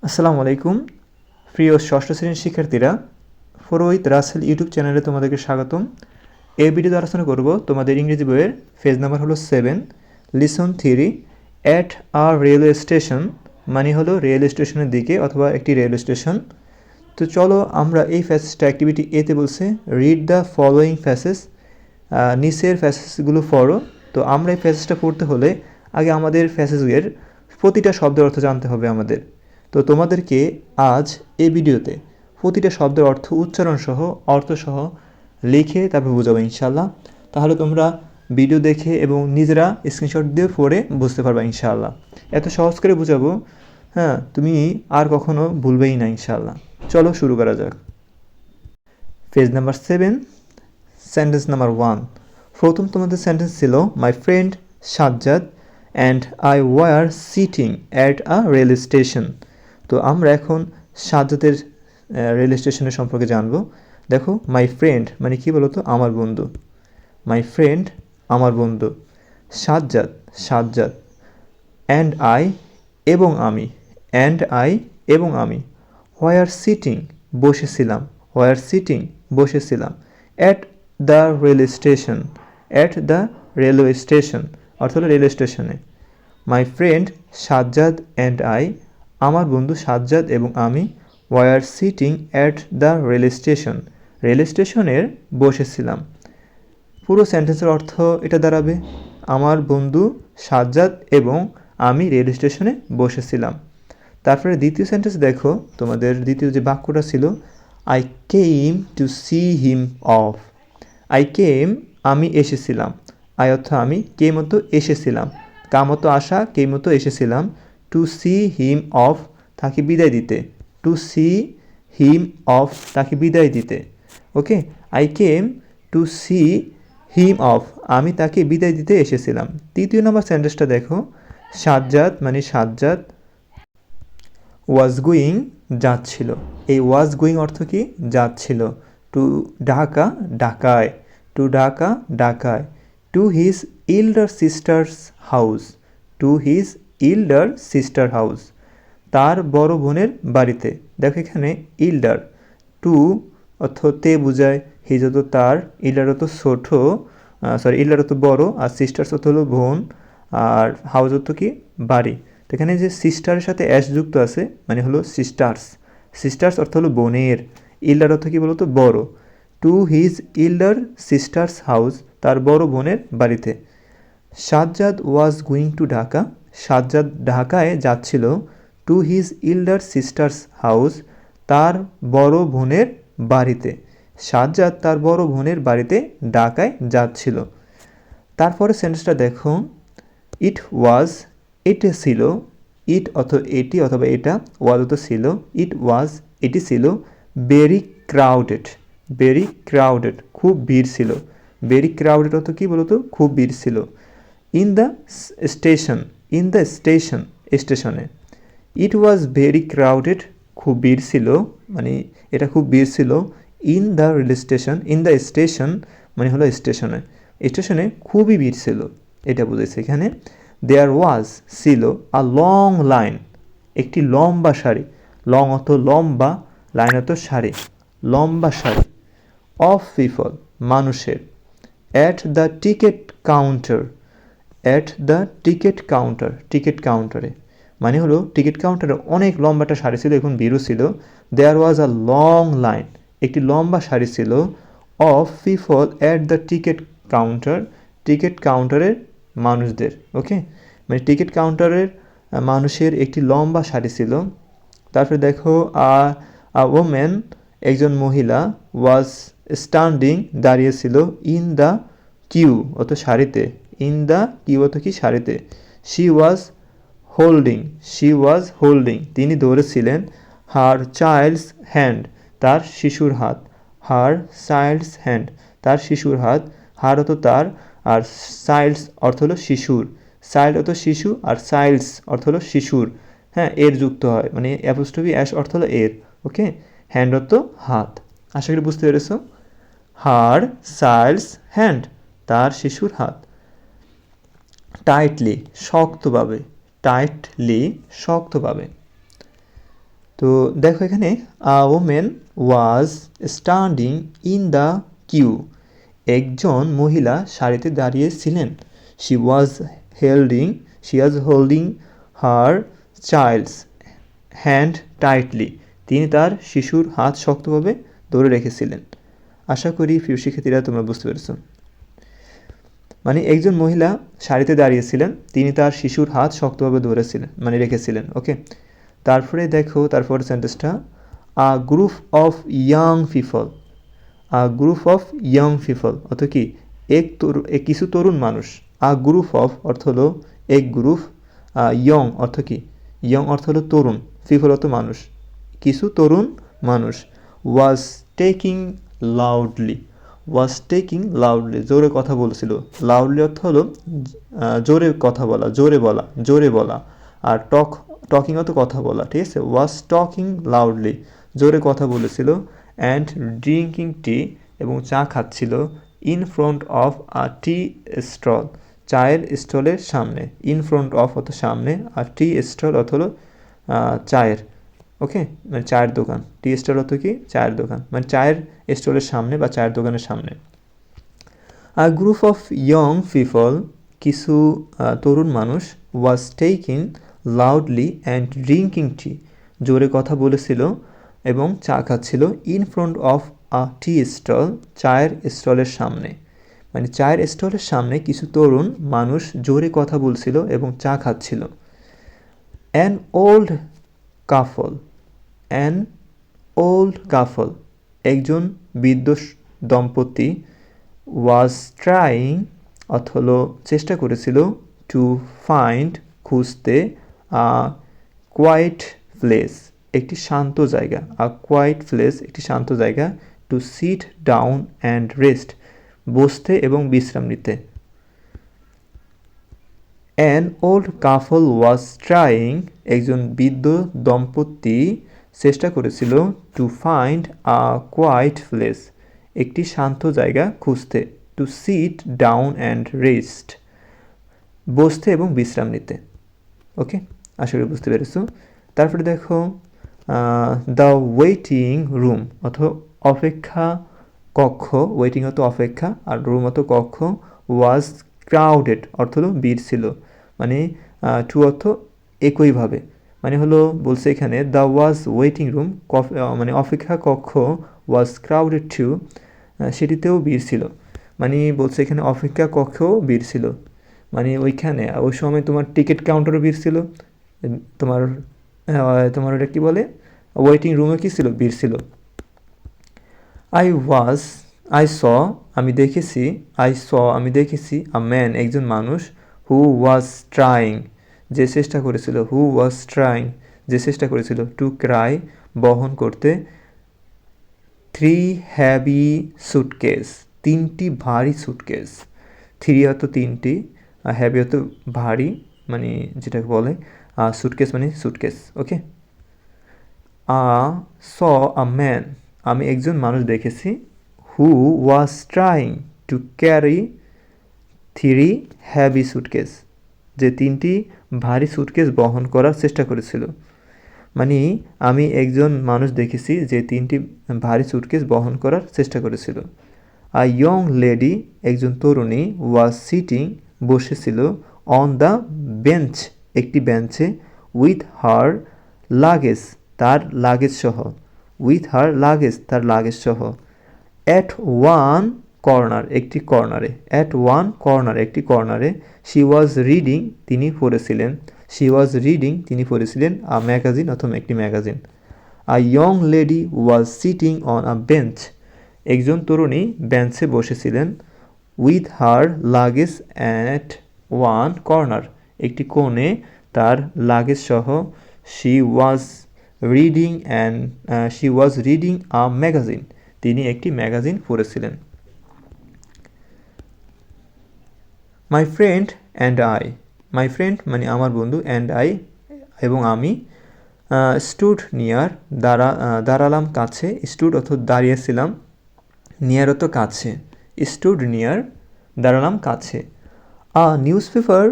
আসসালামু আলাইকুম প্রিয় ষষ্ঠ শ্রেণীর শিক্ষার্থীরা, ফলো উইথ রাসেল ইউটিউব চ্যানেলে তোমাদেরকে স্বাগতম। এই ভিডিওতে আলোচনা করব তোমাদের ইংরেজি বইয়ের পেজ নাম্বার হলো 7, lesson three at a railway station, মানে হলো রেল স্টেশনের দিকে অথবা একটি রেল স্টেশন। তো চলো আমরা এই প্যাসেজটা অ্যাক্টিভিটি এতে বলছে রিড দ্য ফলোয়িং প্যাসেজ, নিচের প্যাসেজগুলো পড়ো। তো আমরা এই প্যাসেজটা পড়তে হলে আগে আমাদের প্যাসেজের প্রতিটা শব্দের অর্থ জানতে হবে আমাদের। তো তোমাদেরকে আজ এই ভিডিওতে প্রতিটা শব্দের উচ্চারণ সহ অর্থ সহ লিখে তারপর বোঝাবো ইনশাআল্লাহ। তাহলে তোমরা ভিডিও দেখে এবং নিজেরা স্ক্রিনশট দিয়ে পড়ে বুঝতে পারবা ইনশাআল্লাহ। এত সহজ করে বোঝাবো, হ্যাঁ, তুমি আর কখনো ভুলবেই না ইনশাআল্লাহ। চলো শুরু করা যাক। Page number 7, sentence number 1। প্রথম তোমাদের সেন্টেন্স ছিল my friend Sajjad and I were sitting at a rail station. তো আমরা এখন সাজ্জাদের রেল স্টেশনের সম্পর্কে জানবো। দেখো, মাই ফ্রেন্ড মানে কি বলতো, আমার বন্ধু। মাই ফ্রেন্ড আমার বন্ধু, সাজ্জাদ সাজ্জাদ, অ্যান্ড আই এবং আমি, অ্যান্ড আই এবং আমি, হোয়ার সিটিং বসেছিলাম, হোয়ার সিটিং বসেছিলাম, at the rail station, at the railway station অর্থাৎ রেল স্টেশনে। My friend Sajjad and I, আমার বন্ধু সাজ্জাদ এবং আমি, were sitting at the rail station, rail স্টেশনের বসেছিলাম। পুরো সেন্টেন্সের অর্থ এটা দাঁড়াবে আমার বন্ধু সাজ্জাদ এবং আমি রেল স্টেশনে বসেছিলাম। তারপরে দ্বিতীয় সেন্টেন্স দেখো, তোমাদের দ্বিতীয় যে বাক্যটা ছিল I came to see him of. I came আমি এসেছিলাম, আই অর্থ আমি, কে মতো এসেছিলাম, কা মতো আসা, কে মতো এসেছিলাম, টু সি হিম অফ তাকে বিদায় দিতে, টু সি হিম অফ তাকে বিদায় দিতে। Okay, I came to see him off আমি তাকে বিদায় দিতে এসেছিলাম। তৃতীয় নম্বর সেন্টেন্সটা দেখো, সাজ্জাদ মানে সাজ্জাদ ওয়াজ গোয়িং যাচ্ছিল। এই ওয়াজ গোয়িং অর্থ কি, যাচ্ছিল, টু ঢাকা ঢাকায়, টু ঢাকা ঢাকায়, to his elder sisters house, to his elder sister house তার বড় বোনের বাড়িতে। দেখো এখানে ইল্ডার, টু অর্থ তে বোঝায়, হিজ অত তার, ইল্ডার অত ছোট, ইল্ডার অত বড়, আর সিস্টার্স অত হলো বোন, আর হাউস অত কি বাড়ি। তো এখানে যে সিস্টারের সাথে অ্যাশ যুক্ত আছে মানে হলো সিস্টার্স, সিস্টার্স অর্থ হলো বোনের, ইল্ডার অর্থ কি বলতো বড়। To his elder sisters house তার বড় বোনের বাড়িতে। Sajjad was going to Dhaka, Sajjad ঢাকায় যাচ্ছিল, to his elder sisters house তার বড় বোনের বাড়িতে। সাজ্জাদ তার বড় বোনের বাড়িতে ঢাকায় যাচ্ছিল। তারপরে সেন্টেন্সটা দেখো, ইট ওয়াজ এটি ছিল, ইট অথবা এটি অথবা এটা, ওয়াজ তো ছিল, ইট ওয়াজ এটি ছিল, ভেরি ক্রাউডেড, ভেরি ক্রাউডেড খুব ভিড় ছিল, ভেরি ক্রাউডেড অর্থ কী বলতো, খুব ভিড় ছিল। In the station, in the station স্টেশনে। ইট ওয়াজ ভেরি ক্রাউডেড খুব ভিড় ছিল, মানে এটা খুব ভিড় ছিল। In the rail station, in the station মানে হলো স্টেশনে, স্টেশনে খুবই ভিড় ছিল এটা বুঝেছে এখানে। দেয়ার ওয়াজ ছিল, আ লং লাইন একটি লম্বা সারি, লং অত লম্বা, লাইন অত সারি, লম্বা সারি, অফ পিপল মানুষের, at the ticket counter, at the ticket counter ticket কাউন্টারে মানে হলো টিকিট কাউন্টারে অনেক লম্বাটা সারি ছিল, এখন ভিড়ও ছিল। দেয়ার ওয়াজ আ লং লাইন একটি লম্বা সারি ছিল, of people at the ticket counter ticket কাউন্টারের মানুষদের। ওকে, মানে টিকিট কাউন্টারের মানুষের একটি লম্বা সারি ছিল। তারপরে দেখো, ওম্যান একজন মহিলা, ওয়াজ স্ট্যান্ডিং দাঁড়িয়েছিল, ইন দ্য কিউ অত সারিতে, ইন দ্য কিউ অত কি সারিতে, she was holding, she was holding তিনি ধরেছিলেন, হার চাইল্ডস হ্যান্ড তার শিশুর হাত, হার চাইল্ডস হ্যান্ড তার শিশুর হাত, হার অত তার, আর চাইল্ডস অর্থ হলো শিশুর, চাইল্ড অত শিশু, আর চাইল্ডস অর্থ হলো শিশুর, হ্যাঁ এর যুক্ত হয় মানে অ্যাপোস্ট্রফি অ্যাশ অর্থ হলো এর। ওকে, হ্যান্ড অর্থ হাত, আশা করি বুঝতে পেরেছো। হার চাইল্ডস হ্যান্ড তার শিশুর হাত, টাইটলি শক্তভাবে, টাইটলি শক্তভাবে। তো দেখো এখানে a woman was standing in the queue, একজন মহিলা সারিতে দাঁড়িয়েছিলেন। She was holding her child's hand tightly, তিনি তার শিশুর হাত শক্তভাবে ধরে রেখেছিলেন। আশা করি প্রিয় শিক্ষার্থীরা তোমরা বুঝতে পেরেছ। মানে একজন মহিলা সারিতে দাঁড়িয়েছিলেন, তিনি তার শিশুর হাত শক্তভাবে ধরেছিলেন মানে রেখেছিলেন। ওকে, তারপরে দেখো তারপর সেন্টেন্সটা, a group of young people. Group of young people অর্থ কি কিছু তরুণ মানুষ। গ্রুপ অফ অর্থ হলো এক গ্রুপ, ইয়ং অর্থ কি ইয়ং অর্থ হলো তরুণ, পিপল অর্থ মানুষ, কিছু তরুণ মানুষ। ওয়াজ টেকিং লাউডলি, জোরে কথা বলছিল। লাউডলি অর্থ হলো জোরে কথা বলা, জোরে বলা। আর টকিং অর্থ কথা বলা, ঠিক আছে। ওয়াজ টকিং লাউডলি, জোরে কথা বলেছিল। অ্যান্ড ড্রিঙ্কিং টি, এবং চা খাচ্ছিল। In front of a tea stall, চায়ের স্টলের সামনে। ইন ফ্রন্ট অফ অর্থ সামনে, আর টি স্টল অর্থ হলো চায়ের, ওকে, মানে চায়ের দোকান। টি স্টল অর্থ কি চায়ের দোকান, মানে চায়ের স্টলের সামনে বা চায়ের দোকানের সামনে। A group of young people, কিছু তরুণ মানুষ। Was talking loudly and drinking tea, জোরে কথা বলেছিল এবং চা খাচ্ছিল। In front of a tea stall, চায়ের স্টলের সামনে। মানে চায়ের স্টলের সামনে কিছু তরুণ মানুষ জোরে কথা বলছিল এবং চা খাচ্ছিল। অ্যান ওল্ড কাপল, একজন বৃদ্ধ দম্পতি। ওয়াজ ট্রাইং অর্থ হলো চেষ্টা করেছিল। টু ফাইন্ড খুঁজতে। কোয়াইট প্লেস একটি শান্ত জায়গা। কোয়াইট প্লেস একটি শান্ত জায়গা। To sit down and rest, বসতে এবং বিশ্রাম নিতে। An old couple was trying, একজন বৃদ্ধ দম্পতি চেষ্টা করেছিল। To find a quiet place, একটি শান্ত জায়গা খুঁজতে। To sit down and rest, বসতে এবং বিশ্রাম নিতে। ওকে, আশা করি বুঝতে পেরেছো। তারপরে দেখো দ্য ওয়েটিং রুম অথবা অপেক্ষা কক্ষ। ওয়েটিং হতো অপেক্ষা আর রুম হতো কক্ষ। ওয়াজ ক্রাউডেড অর্থ হলো ভিড় ছিল, মানে টু অর্থ একইভাবে, মানে হলো বলছে এখানে দ্য ওয়াজ ওয়েটিং রুম, মানে অপেক্ষা কক্ষ। ওয়াজ ক্রাউডেড টু, সেটিতেও ভিড় ছিল। মানে বলছে এখানে অপেক্ষা কক্ষেও ভিড় ছিল, মানে ওইখানে ওই সময় তোমার টিকিট কাউন্টারও ভিড় ছিল। তোমার ওটা কী বলে, ওয়েটিং রুমে কী ছিল, ভিড় ছিল। আই স আমি দেখেছি আ ম্যান একজন মানুষ। হু ওয়াজ ট্রাইং যে চেষ্টা করেছিল। টু ক্রাই বহন করতে। 3 হ্যাভি সুটকেস তিনটি ভারী সুটকেস। 3 হতো তিনটি, হ্যাভি হতো ভারী, মানে যেটাকে বলে সুটকেস মানে suitcase. Okay, saw a man আমি একজন মানুষ দেখেছি। Who was trying to carry 3 heavy suitcase, যে তিনটি ভারী সুটকেস বহন করার চেষ্টা করেছিল। মানে আমি একজন মানুষ দেখেছি যে তিনটি ভারী সুটকেস বহন করার চেষ্টা করেছিল। আ ইয়ং লেডি একজন তরুণী। ওয়াজ সিটিং বসেছিল। অন দ্য বেঞ্চ একটি বেঞ্চে। উইথ হার লাগেজ তার লাগেজ সহ। অ্যাট ওয়ান কর্নার একটি কর্নারে। শি ওয়াজ রিডিং তিনি পড়েছিলেন। আ ম্যাগাজিন অথবা একটি magazine. A young lady was sitting on a bench একজন তরুণী বেঞ্চে বসেছিলেন। With her luggage at one corner একটি কোণে তার লাগেজ সহ। She was reading a magazine তিনি একটি ম্যাগাজিন পড়েছিলেন। মাই ফ্রেন্ড মানে আমার বন্ধু, অ্যান্ড আই এবং আমি। স্টুড নিয়ার দাঁড়ালাম কাছে। স্টুড অর্থাৎ দাঁড়িয়েছিলাম, নিয়ার অর্থ কাছে। স্টুড নিয়ার দাঁড়ালাম কাছে। আ নিউজ পেপার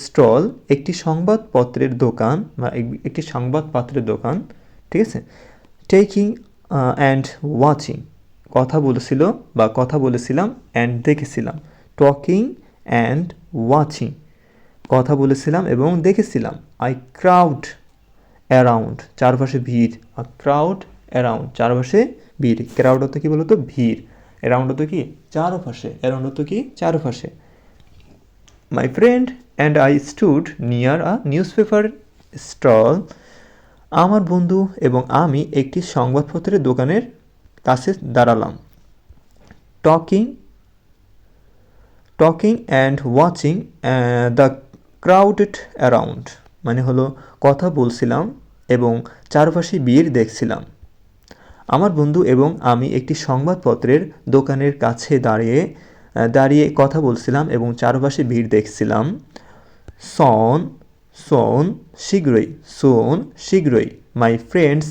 স্টল একটি সংবাদপত্রের দোকান। ঠিক আছে। টেকিং অ্যান্ড ওয়াচিং, কথা বলেছিল বা কথা বলেছিলাম, অ্যান্ড দেখেছিলাম। টকিং অ্যান্ড ওয়াচিং, কথা বলেছিলাম এবং দেখেছিলাম। আই ক্রাউড অ্যারাউন্ড, চারপাশে ভিড়। আ ক্রাউড অ্যারাউন্ড, চারপাশে ভিড়। ক্রাউড হতো কি বলতো? ভিড়। অ্যারাউন্ড হতো কি? চারপাশে। অ্যারাউন্ড হতো কি? চারপাশে। My friend and I stood near a newspaper stall, আমার বন্ধু এবং আমি একটি সংবাদপত্রের দোকানের কাছে দাঁড়ালাম। Talking talking and watching the crowded around, মানে হলো কথা বলছিলাম এবং চারপাশে ভিড় দেখছিলাম। আমার বন্ধু এবং আমি একটি সংবাদপত্রের দোকানের কাছে দাঁড়িয়ে কথা বলছিলাম এবং চারপাশে ভিড় দেখছিলাম। সন সোন শীঘ্রই, সোন শীঘ্রই। My friends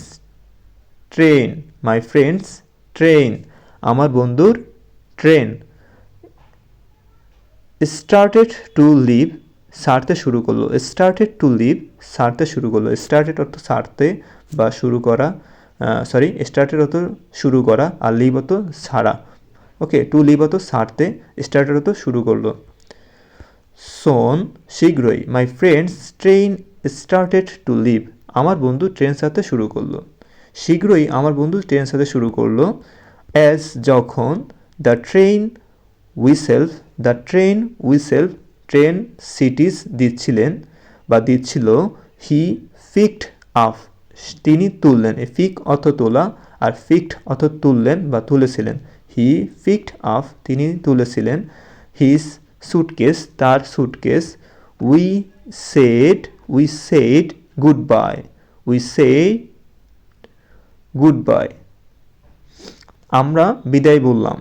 train, my friends train, আমার বন্ধুর ট্রেন। স্টার্টেড টু লিভ, সারতে শুরু করলো। স্টার্টেড টু লিভ, সারতে শুরু করলো। স্টার্টেড অর্থ সারতে বা শুরু করা, স্টার্টেড অর্থ শুরু করা, আর লিভ অর্থ ছাড়া। ওকে, টু লিভ অর্থ ছাড়তে, স্টার্টেড অর্থ শুরু করলো। সোন শীঘ্রই, my friends train started to leave, আমার বন্ধু ট্রেন ছাড়তে শুরু করলো। শীঘ্রই আমার বন্ধু ট্রেন ছাড়তে শুরু করলো। অ্যাজ যখন, the train whistle, the train whistle, train cities দিচ্ছিলেন বা দিচ্ছিল। হি পিকড আপ, তিনি তুললেন। পিক অর্থ তোলা, আর পিকড অর্থ তুললেন বা তুলেছিলেন। হি পিকড আপ, তিনি তুলেছিলেন। হিজ সুটকেস, তার suitcase. We said good bye, we said good bye, আমরা বিদায় বললাম।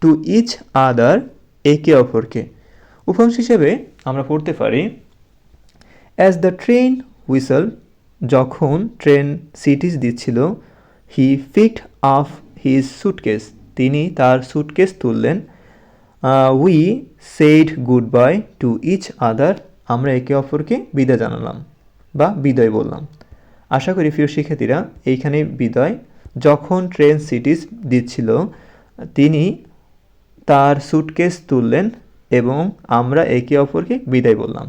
টু ইচ আদার, একে অপরকে। উপাংশ হিসেবে আমরা পড়তে পারি অ্যাজ দ্য ট্রেন হুইসল, যখন ট্রেন সিটিস দিচ্ছিল। He picked up his suitcase, তিনি তার সুটকেস তুললেন। We said goodbye to each other, আমরা একে অপরকে বিদায় জানালাম বা বিদায় বললাম। আশা করি প্রিয় শিক্ষার্থীরা এইখানে বিদায়। যখন ট্রেন সিটিস দিচ্ছিল তিনি তার সুটকেস তুললেন এবং আমরা একে অপরকে বিদায় বললাম।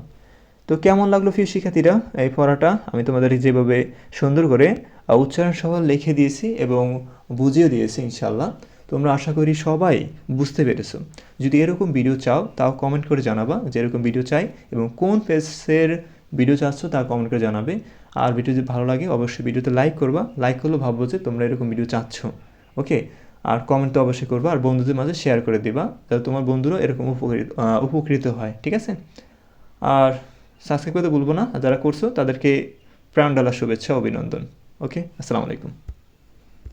তো কেমন লাগলো প্রিয় শিক্ষার্থীরা এই পড়াটা? আমি তোমাদের যেভাবে সুন্দর করে উচ্চারণ সহ লিখে দিয়েছি এবং বুঝিয়ে দিয়েছি, ইনশাল্লাহ তোমরা আশা করি সবাই বুঝতে পেরেছো। যদি এরকম ভিডিও চাও তাও কমেন্ট করে জানাবা যে এরকম ভিডিও চাই, এবং কোন পেজের ভিডিও চাচ্ছ তা কমেন্ট করে জানাবে। আর ভিডিও যদি ভালো লাগে অবশ্যই ভিডিওতে লাইক করবা। লাইক করলে ভাববো যে তোমরা এরকম ভিডিও চাচ্ছ। ওকে, আর কমেন্ট তো অবশ্যই করবা, আর বন্ধুদের মাঝে শেয়ার করে দিবা যাতে তোমার বন্ধুরাও এরকম উপকৃত হয়। ঠিক আছে, আর সাবস্ক্রাইব করতে ভুলবো না, যারা করছো তাদেরকে প্রাণ ঢালা শুভেচ্ছা, অভিনন্দন। ওকে, আসসালামু আলাইকুম।